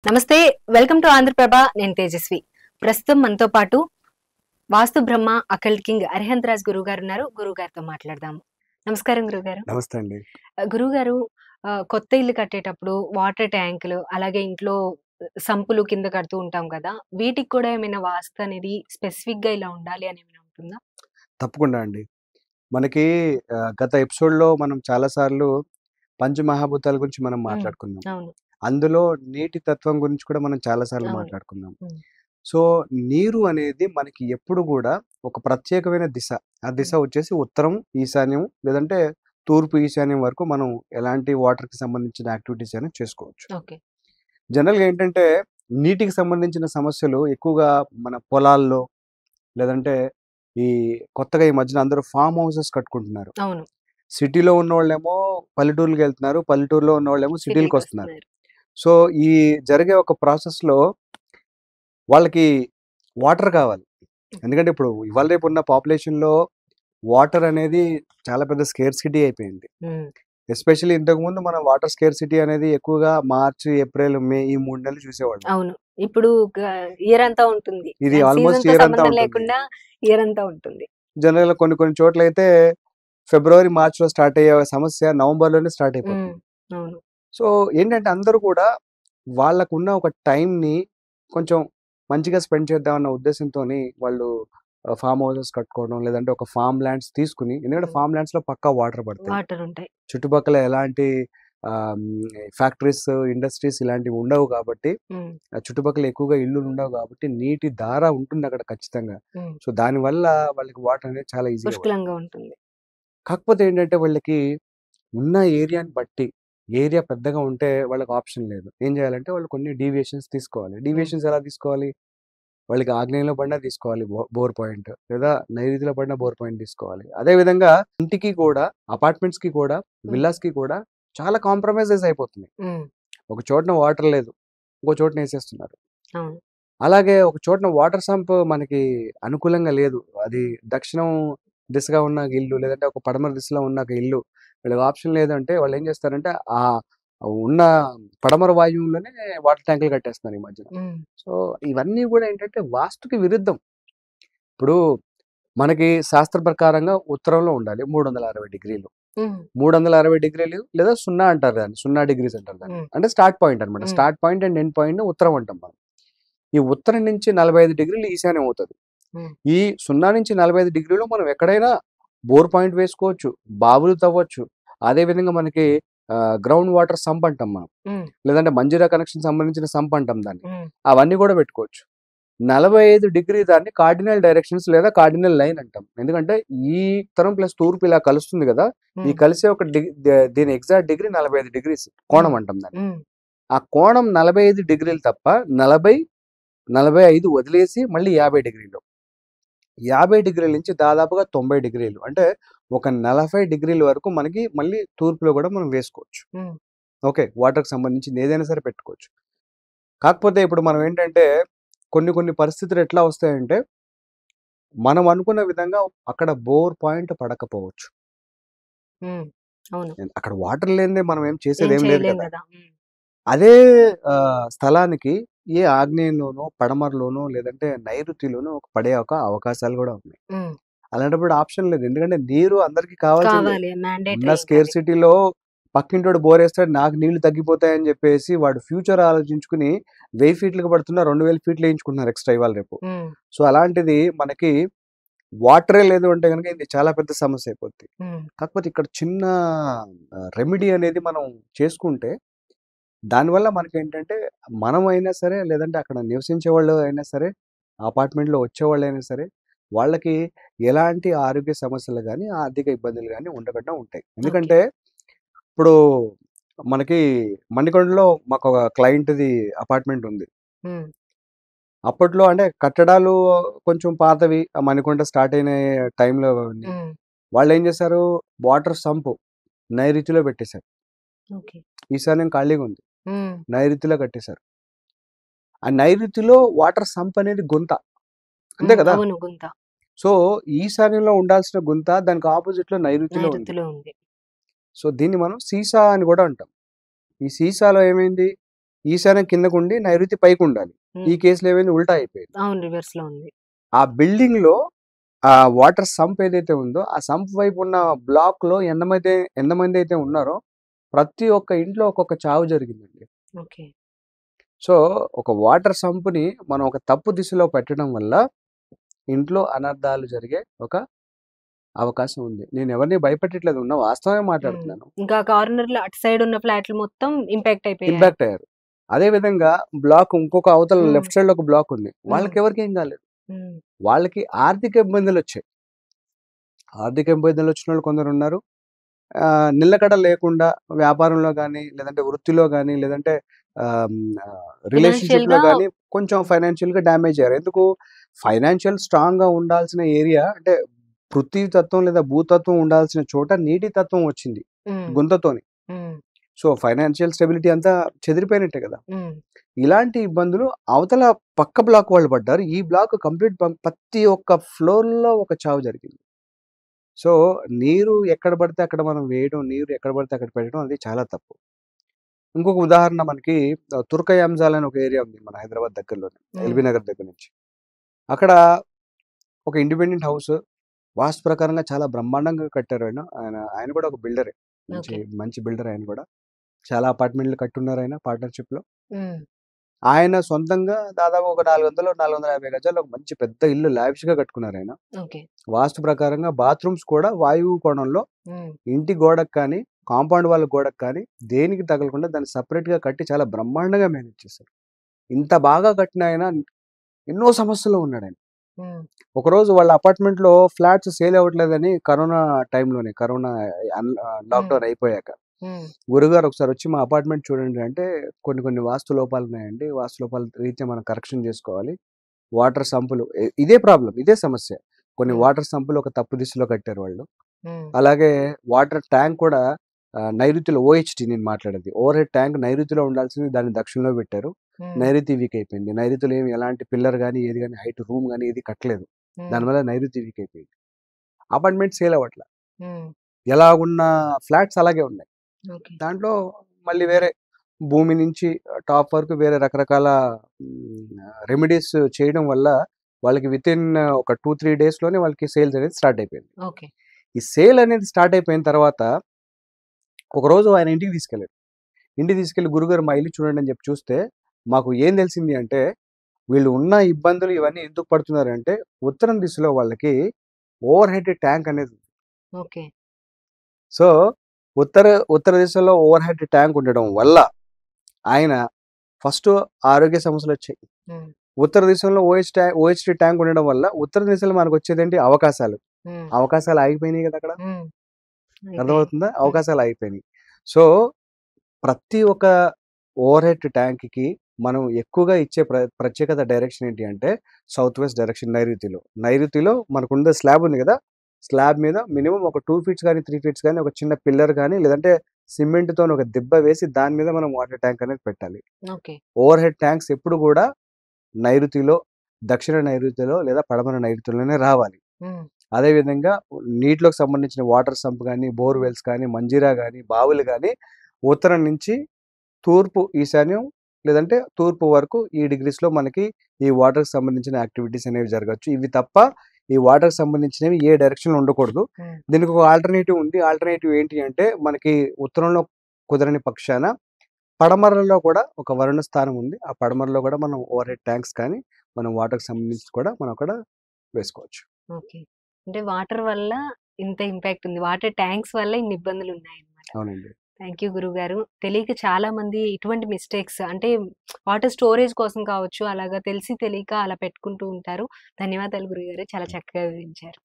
నమస్తే, welcome to Andhraprabha. నేను తేజస్వి. ప్రస్తుతం మనతో పాటు వాస్తు బ్రహ్మ అకల్ట్ కింగ్ అరిహంత్ రాజ్ గురువు గారు ఉన్నారు. గురువు గారితో మాట్లాడదాము. నమస్కారం గురుగారు. నమస్తే అండి. గురుగారు, కొత్త ఇల్లు కట్టేటప్పుడు వాటర్ ట్యాంకులు, అలాగే ఇంట్లో సంపులు కింద కడుతూ ఉంటాం కదా, వీటికి కూడా ఏమైనా వాస్తు అనేది స్పెసిఫిక్ గా ఇలా ఉండాలి అని ఏమైనా ఉంటుందా? తప్పకుండా అండి. మనకి గత ఎపిసోడ్‌లో మనం చాలా సార్లు పంచమహాభూతాల గురించి మనం మాట్లాడుకున్నాం. అవును. అందులో నీటి తత్వం గురించి కూడా మనం చాలా సార్లు అవును. మాట్లాడుకున్నాం. ఉమ్, సో, నీరు అనేది మనకి ఎప్పుడు గూడా ఒక ప్రత్యేకమైన దిశ. ఆ దిశ వచ్చేసి ఉత్తరం, ఈశాన్యం లేదంటే తూర్పు, ఈశాన్యం వరకు మనం ఎలాంటి వాటర్‌కి సంబంధించిన యాక్టివిటీస్ అయినా చేసుకోవచ్చు. ఓకే. జనరల్‌గా ఏంటంటే నీటికి సంబంధించిన సమస్యలు ఎక్కువగా మన పొలాల్లో లేదంటే ఈ కొత్తగా ఈ మధ్యన అందరూ ఫార్మ్ హౌసెస్ కట్టుకుంటున్నారు. అవును. సిటీలో ఉన్నోళ్ళేమో పల్లెటూర్లకెళ్తున్నారు. పల్లెటూరులో ఉన్నోళ్ళేమో సిటీకి సిటీలకొస్తున్నారు. వస్తున్నారు. సో, ఈ జరిగే ఒక ప్రాసెస్‌లో వాళ్ళకి వాటర్ కావాలి. ఎందుకంటే ఇప్పుడు ఇవాళ రేపు ఉన్న పాపులేషన్‌లో వాటర్ అనేది చాలా పెద్ద స్కేర్సిటీ అయిపోయింది. ఉమ్, ఎస్పెషల్లీ ఇంతకుముందు మనం వాటర్ స్కేర్సిటీ అనేది ఎక్కువగా మార్చ్, ఏప్రిల్, మే ఈ 3 నెలలు చూసేవాళ్ళం. అవును. ఇప్పుడు ఇయర్ అంతా ఉంటుంది. ఇది సీజన్ ఆల్మోస్ట్ తో ఇయర్ అంతా సంబంధం ఉంటుంది. లేకుండా ఇయర్ అంతా ఉంటుంది. జనరల్‌గా కొన్ని కొన్ని చోట్లయితే ఫిబ్రవరి, మార్చ్‌లో స్టార్ట్ అయ్యే సమస్య నవంబర్‌లోనే స్టార్ట్ ఉమ్, అయిపోతుంది. అవును. సో, ఏంటంటే అందరూ కూడా వాళ్ళకున్న ఒక టైంని కొంచెం మంచిగా స్పెండ్ చేద్దామన్న ఉద్దేశంతోని వాళ్ళు ఫార్మ్ హౌసెస్ కట్టుకోవడం, లేదంటే ఒక ఫార్మ్ ల్యాండ్స్ తీసుకొని, ఎందుకంటే ఫార్మ్ ల్యాండ్స్‌లో పక్కా వాటర్ పడతాయి. వాటర్ ఉంటాయి. చుట్టుపక్కల ఎలాంటి ఫ్యాక్టరీస్, ఇండస్ట్రీస్ ఇలాంటివి ఉండవు కాబట్టి, ఉమ్, చుట్టుపక్కల ఎక్కువగా ఇల్లులు ఉండవు కాబట్టి నీటి ధార ఉంటుంది అక్కడ ఖచ్చితంగా. ఉమ్, సో, దానివల్ల వాళ్ళకి వాటర్ అనేది చాలా ఈజీగా పడుతుంది. పుష్కలంగా ఉంటుంది. కాకపోతే ఏంటంటే వాళ్ళకి ఉన్న ఏరియాని బట్టి, ఏరియా పెద్దగా ఉంటే వాళ్ళకి ఆప్షన్ లేదు. ఏం చేయాలంటే వాళ్ళు కొన్ని డీవియేషన్స్ తీసుకోవాలి. డీవియేషన్స్ ఎలా తీసుకోవాలి? వాళ్ళకి ఆగ్నేయంలో పడినా తీసుకోవాలి బోర్ పాయింట్. లేదా నైరుతిలో పడిన బోర్ పాయింట్ తీసుకోవాలి. అదే విధంగా ఇంటికి కూడా, అపార్ట్మెంట్స్‌కి కూడా, విల్లాస్‌కి కూడా చాలా కాంప్రమైజెస్ అయిపోతున్నాయి. ఉమ్, ఒక చోటన వాటర్ లేదు. ఇంకో చోటన ఏసేస్తున్నారు. అవును. అలాగే ఒక చోటన వాటర్ సంప్ మనకి అనుకూలంగా లేదు. అది దక్షిణం దిశగా ఉన్న ఇల్లు, లేదంటే ఒక పడమర దిశలో ఉన్న ఒక ఇల్లు. వీళ్ళకి ఆప్షన్ లేదంటే వాళ్ళేం చేస్తారంటే, ఉన్న పడమర వాయువులోనే వాటర్ ట్యాంకులు కట్టేస్తున్నారు ఈ మధ్యన. ఉమ్, సో, ఇవన్నీ గూడా ఏంటంటే వాస్తుకి విరుద్ధం. ఇప్పుడు మనకి శాస్త్ర ప్రకారంగా ఉత్తరంలో ఉండాలి 360 డిగ్రీలు. ఉమ్, 360 డిగ్రీలు లేదా 0 అంటారు దాన్ని. 0 డిగ్రీస్ అంటారు దాన్ని. ఉమ్, అంటే స్టార్ట్ పాయింట్ అనమాట. ఉమ్, స్టార్ట్ పాయింట్ అండ్ ఎండ్ పాయింట్‌ని ఉత్తరం అంటాం మనం. ఈ ఉత్తరం నుంచి 45 డిగ్రీలు ఈశాన్యం అవుతది. ఉమ్, ఈ 0 నుంచి 45 డిగ్రీలు మనం ఎక్కడైనా బోర్ పాయింట్ వేసుకోవచ్చు, బావులు తవ్వచ్చు. అదే విధంగా మనకి గ్రౌండ్ వాటర్ సంప్ అంటాం మనం. ఉమ్, లేదంటే మంజీరా కనెక్షన్ సంబంధించిన సంప్ అంటాం దాన్ని. ఉమ్, అవన్నీ కూడా పెట్టుకోవచ్చు. 45 డిగ్రీ దాన్ని కార్డినల్ డైరెక్షన్స్ లేదా కార్డినల్ లైన్ అంటాం. ఎందుకంటే ఈ ఉత్తరం ప్లస్ తూర్పు ఇలా కలుస్తుంది కదా! ఈ ఉమ్, కలిసే ఒక దీని ఎగ్జాక్ట్ డిగ్రీ 45 డిగ్రీస్ కోణం అంటాం దాన్ని. ఉమ్, ఆ కోణం 45 డిగ్రీలు తప్ప 40, 45 వదిలేసి మళ్ళీ 50 డిగ్రీలు. 50 డిగ్రీల నుంచి దాదాపుగా 90 డిగ్రీలు. అంటే ఒక 40 డిగ్రీల వరకు మనకి మళ్ళీ తూర్పులో కూడా మనం వేసుకోవచ్చు. ఉమ్, ఓకే. వాటర్‌కి సంబంధించింది ఏదైనా సరే పెట్టుకోవచ్చు. కాకపోతే ఇప్పుడు మనం ఏంటంటే కొన్ని కొన్ని పరిస్థితులు ఎట్లా వస్తాయంటే, మనం అనుకున్న విధంగా అక్కడ బోర్ పాయింట్ పడకపోవచ్చు. ఉమ్, అవును. అక్కడ వాటర్ లేనిదే మనం ఏం ఏం చేసేదేం లేదు చేయలేం కదా! కదా. ఉమ్, అదే స్థలానికి ఏ ఆగ్నేయంలోనో, పడమరలోనో లేదంటే నైరుతిలోనో పడే ఒక అవకాశాలు గూడా ఉన్నాయి. ఉమ్, అలాంటప్పుడు ఆప్షన్ లేదు. ఎందుకంటే నీరు అందరికి కావాల్సిందే. కావాలి, ఉన్న మ్యాండేటరీ ఇంకా అది. స్కేర్సిటీలో పక్కింటోడు బోరేస్తాడు, నాకు నీళ్లు తగ్గిపోతాయని జెప్పేసి వాడు ఫ్యూచర్ ఆలోచించుకుని 1000 ఫీట్‌లకి పడుతున్నా 2000 ఫీట్లు ఏయించుకుంటున్నారు ఎక్స్‌ట్రా ఇవాళ రేపు. ఉమ్, సో, అలాంటిది మనకి వాటరే లేదు అంటే గనుక ఇది చాలా పెద్ద సమస్య అయిపోద్ది. ఉమ్, కాకపోతే ఇక్కడ చిన్న రెమెడీ అనేది మనం చేసుకుంటే, దానివల్ల మనకేంటంటే మనమైనా సరే, లేదంటే అక్కడ నివసించేవాళ్ళు అయినా సరే, అపార్ట్మెంట్‌లో వచ్చేవాళ్ళైనా సరే, వాళ్ళకి ఎలాంటి ఆరోగ్య సమస్యలు గానీ, ఆర్థిక ఇబ్బందులు గానీ ఉండకుండా ఉంటాయి. ఓకే. ఎందుకంటే ఇప్పుడు మనకి మణికొండలో మాకొక క్లయింట్‌ది అపార్ట్మెంట్ ఉంది. ఉమ్, అప్పట్లో అంటే కట్టడాలు కొంచెం పాతవి. ఆ మణికొండ స్టార్ట్ అయిన టైంలో ఉమ్, వాళ్ళేం చేశారు, వాటర్ సంపు నైరుతిలో పెట్టేశారు. ఓకే. ఈశాన్యం ఖాళీగా ఉంది. ఉమ్, నైరుతిలో కట్టేశారు. ఆ నైరుతిలో వాటర్ సంప్ అనేది గుంత. అంతే కదా! అవును, గుంత సో, ఈశాన్యంలో ఉండాల్సిన గుంత దానికి ఆపోజిట్‌లో నైరుతిలో ఉంది. నైరుతిలో ఉంది. సో, దీన్ని మనం సీసా అని కూడా అంటాం. ఈ సీసాలో ఏమైంది, ఈశాన్యం కిందకుండి, నైరుతి పైకుండాలి. ఈ కేసులో ఏమైంది ఉల్టా అయిపోయింది. అవును. రివర్స్‌లో ఉంది. ఆ బిల్డింగ్‌లో ఆ వాటర్ సంప్ ఏదైతే ఉందో, ఆ సంప్ వైపు ఉన్న బ్లాక్‌లో ఎంతమందైతే ఉన్నారో, ప్రతి ఒక్క ఇంట్లో ఒక్కొక్క చావు జరిగిందండి. ఓకే. సో, ఒక వాటర్ సంప్‌ని మనం ఒక తప్పు దిశలో పెట్టడం వల్ల, ఇంట్లో అనర్థాలు జరిగే ఒక అవకాశం ఉంది. నేనెవరిని భయపెట్టట్లేదు. ఉన్న వాస్తవమే మాట్లాడుతున్నాను. ఇంకా కార్నర్‌లో అటు సైడ్ ఉన్న ఫ్లాట్‌లు మొత్తం ఇంపాక్ట్ అయిపోయాయి. ఇంపాక్ట్ అయ్యారు. అదే విధంగా బ్లాక్ ఇంకొక అవతల హ్మ్. లెఫ్ట్ సైడ్‌లో ఒక బ్లాక్ ఉంది. వాళ్ళకెవరికేం కాలేదు. హ్మ్. వాళ్ళకి ఆర్థిక ఇబ్బందులొచ్చాయి. ఆర్థిక ఇబ్బందులొచ్చినోళ్ళు కొందరున్నారు. నిలకడ లేకుండా వ్యాపారంలో గానీ, లేదంటే వృత్తిలో గానీ, లేదంటే రిలేషన్‌షిప్‌లో ఫినాన్షియల్‌గా గానీ కొంచెం ఫైనాన్షియల్‌గా డ్యామేజ్ అయ్యారు. ఎందుకు? ఫైనాన్షియల్ స్ట్రాంగ్‌గా ఉండాల్సిన ఏరియా అంటే పృథ్వీ తత్వం లేదా భూతత్వం ఉండాల్సిన చోట నీటి తత్వం వచ్చింది హ్మ్. గుంతతోని. హ్మ్. సో, ఫైనాన్షియల్ స్టెబిలిటీ అంతా చెదిరిపోయినట్టే కదా! హ్మ్. ఇలాంటి ఇబ్బందులు అవతల పక్క బ్లాక్ వాళ్ళు పడ్డారు. ఈ బ్లాక్ కంప్లీట్ ప్రతి ఒక్క ఫ్లోర్‌లో ఒక చావు జరిగింది. సో, నీరు ఎక్కడ పడితే అక్కడ మనం వేయడం, నీరు ఎక్కడ పడితే అక్కడ పెట్టడం అది చాలా తప్పు. ఇంకొక ఉదాహరణ మనకి తుర్కయాంజాల్ అని ఒక ఏరియా ఉంది మన హైదరాబాద్ దగ్గరలోనే. ఎల్బీ నగర్ దగ్గర నుంచి. అక్కడ ఒక ఇండిపెండెంట్ హౌస్ వాస్తు ప్రకారంగా చాలా బ్రహ్మాండంగా కట్టారు ఆయన. ఆయన కూడా ఒక బిల్డరే. మంచి, ఓకే. మంచి బిల్డర్ ఆయన కూడా. చాలా అపార్ట్మెంట్‌లు కట్టున్నారాయన పార్ట్నర్‌షిప్‌లో. హ్మ్. ఆయన సొంతంగా దాదాపు ఒక 400, 450 గజాల్లో ఒక మంచి పెద్ద ఇల్లు లావిష్‌గా కట్టుకున్నారాయన. ఓకే. వాస్తు ప్రకారంగా బాత్రూమ్స్ కూడా వాయువు కోణంలో హ్మ్. ఇంటి గోడకు కానీ, కాంపౌండ్ వాళ్ళ గోడకు కానీ దేనికి తగలకుండా దాన్ని సెపరేట్‌గా కట్టి చాలా బ్రహ్మాండంగా మేనేజ్ చేశారు. ఇంత బాగా కట్టిన ఆయన ఎన్నో సమస్యల్లో ఉన్నాడాయన. హ్మ్. ఒకరోజు వాళ్ళ అపార్ట్మెంట్‌లో ఫ్లాట్స్ సేల్ అవ్వట్లేదని కరోనా హ్మ్. లాక్‌డౌన్ అయిపోయాక. హ్మ్. గురువుగారు ఒకసారి వచ్చి మా అపార్ట్మెంట్ చూడండి అంటే, కొన్ని కొన్ని వాస్తు లోపాలున్నాయండి. వాస్తు లోపాల రీత్యా మనం కరెక్షన్ చేసుకోవాలి. వాటర్ సంపులు ఇదే ప్రాబ్లమ్. ఇదే సమస్య. కొన్ని హ్మ్. వాటర్ సంపులు ఒక తప్పు దిశలో కట్టారు వాళ్ళు. హ్మ్. అలాగే వాటర్ ట్యాంక్ కూడా నైరుతిలో ఓహెచ్‌టి నేను మాట్లాడేది. ఓవర్ హెడ్ ట్యాంక్ నైరుతిలో ఉండాల్సింది దాన్ని దక్షిణంలో పెట్టారు. హ్మ్. నైరుతి వీక్ అయిపోయింది. నైరుతిలో ఏమి ఎలాంటి పిల్లర్ గాని, ఏది గాని హైట్ రూమ్ గాని ఏది కట్టలేదు. హ్మ్. దానివల్ల నైరుతి వీక్ అయిపోయింది. అపార్ట్మెంట్ సేల్ అవ్వట్ల. హ్మ్. ఎలాగున్న ఫ్లాట్స్ అలాగే ఉన్నాయి. ఓకే. దాంట్లో మళ్ళీ వేరే భూమి నుంచి టాప్ వరకు వేరే రకరకాల హ్మ్, రెమెడీస్ చేయడం వల్ల వాళ్ళకి వితిన్ ఒక 2, 3 డేస్‌లోనే వాళ్ళకి సేల్స్ అనేది స్టార్ట్ అయిపోయింది. ఓకే. ఈ సేల్ అనేది స్టార్ట్ అయిపోయిన తర్వాత ఒకరోజు ఆయన ఇంటికి తీసుకెళ్ళాడు. ఇంటికి తీసుకెళ్ళి గురుగారు మా ఇల్లు చూడండి అని చెప్పి చూస్తే మాకు ఏం తెలిసింది అంటే వీళ్ళు ఉన్న ఇబ్బందులు ఇవన్నీ ఎందుకు పడుతున్నారంటే ఉత్తరం దిశలో వాళ్ళకి ఓవర్ హెడ్ ట్యాంక్ అనేది ఉంది. ఓకే. సో, ఉత్తర ఉత్తర దిశలో ఓవర్ హెడ్ ట్యాంక్ ఉండడం వల్ల ఆయన ఫస్ట్ ఆరోగ్య సమస్యలొచ్చాయి. హ్మ్. ఉత్తర దిశలో ఓహెచ్‌టీ ట్యాంక్ ఉండడం వల్ల ఉత్తర దిశలో మనకొచ్చేదేంటి అవకాశాలు. హ్మ్. అవకాశాలు ఆగిపోయినాయి గదా! అక్కడ. హ్మ్. అయిపోయాయి. అర్థమవుతుందా? హ్మ్. అవకాశాలు ఆగిపోయినాయి. సో, ప్రతి ఒక్క ఓవర్ హెడ్ ట్యాంక్‌కి మనం ఎక్కువగా ఇచ్చే ప్రత్యేకత డైరెక్షన్ ఏంటి అంటే సౌత్ వెస్ట్ డైరెక్షన్ నైరుతిలో. నైరుతిలో మనకుండే స్లాబ్ ఉంది గదా! స్లాబ్ మీద మినిమమ్ ఒక 2 ఫీట్స్ గాని, 3 ఫీట్స్ గాని ఒక చిన్న పిల్లర్ గాని లేదంటే సిమెంట్‌తోని ఒక దిబ్బ వేసి దాని మీద మనం వాటర్ ట్యాంక్ అనేది పెట్టాలి. ఓకే. ఓవర్ హెడ్ ట్యాంక్స్ ఎప్పుడు గూడా నైరుతిలో, దక్షిణ నైరుతిలో లేదా పడమర నైరుతిలోనే రావాలి. హ్మ్. అదేవిధంగా నీటిలోకి సంబంధించిన వాటర్ సంప్ గాని, బోర్‌వెల్స్ కానీ, మంజీరా గాని, బావులు గాని ఉత్తరం నుంచి తూర్పు ఈశాన్యం లేదంటే తూర్పు వరకు ఈ డిగ్రీస్‌లో మనకి ఈ వాటర్‌కి సంబంధించిన యాక్టివిటీస్ అనేవి జరగొచ్చు. ఇవి తప్ప ఈ వాటర్‌కి సంబంధించినవి ఏ డైరెక్షన్‌లో ఉండకూడదు. హ్మ్. దీనికి ఒక ఆల్టర్‌నేటివ్ ఉంది. ఆల్టర్‌నేటివ్ ఏంటి అంటే మనకి ఉత్తరంలో కుదరని పక్షాన పడమరలో కూడా ఒక వరుణ స్థానం ఉంది. ఆ పడమరలో కూడా మనం ఓవర్ హెడ్ ట్యాంక్స్ కానీ, మనం వాటర్‌కి సంబంధించి కూడా మనం అక్కడ వేసుకోవచ్చు. ఓకే. అంటే వాటర్ వల్ల ఇంత ఇంపాక్ట్ ఉంది. వాటర్ ట్యాంక్స్ వల్ల ఇన్ని ఇబ్బందులున్నాయన్నమాట. అవునండి. థాంక్ యూ గురువుగారు. తెలియక చాలా మంది ఇటువంటి మిస్టేక్స్ అంటే వాటర్ స్టోరేజ్ కోసం కావచ్చు, అలాగా తెలిసి తెలియక అలా పెట్టుకుంటూ ఉంటారు. ధన్యవాదాలు గురువుగారు. చాలా చక్కగా వివరించారు.